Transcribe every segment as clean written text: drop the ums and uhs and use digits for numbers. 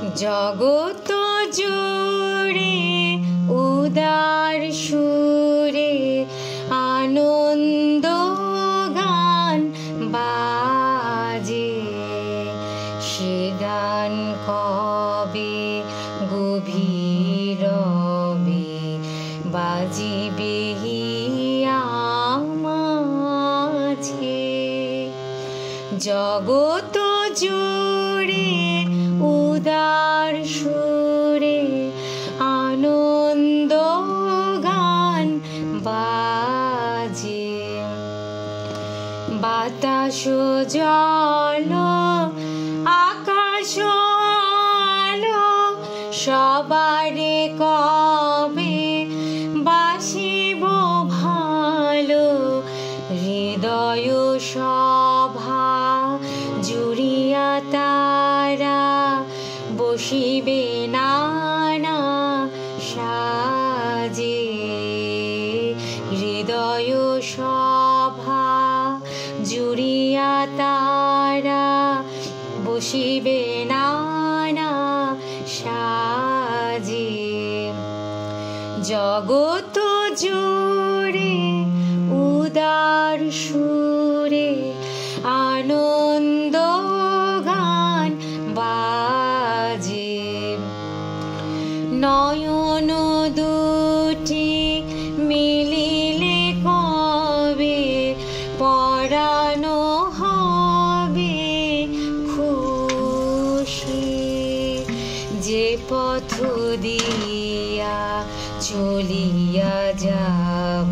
জগত জুড়ে উদার সুরে আনন্দ গান বাজে, সে গান কবে গভীর রবে বাজিবে মাঝে। জগত জুড়ে উদার সুরে আনন্দ গান বাজে, বাতাস জল আকাশ আলো সবারে কবে বাসিব ভালো, হৃদয় সভা জুড়িয়া তারা বসিবে নানা সাজে, হৃদয় সভা জুড়িয়া তারা বসিবে নানা সাজে। জগত জুড়ে উদার সুরে আনন্দ গান বাজে, নয়ন দুটি মিলিলে কবে পরানো হবে খুশি, যে পথ দিয়া চলিয়া যাব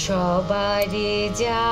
সবারে যা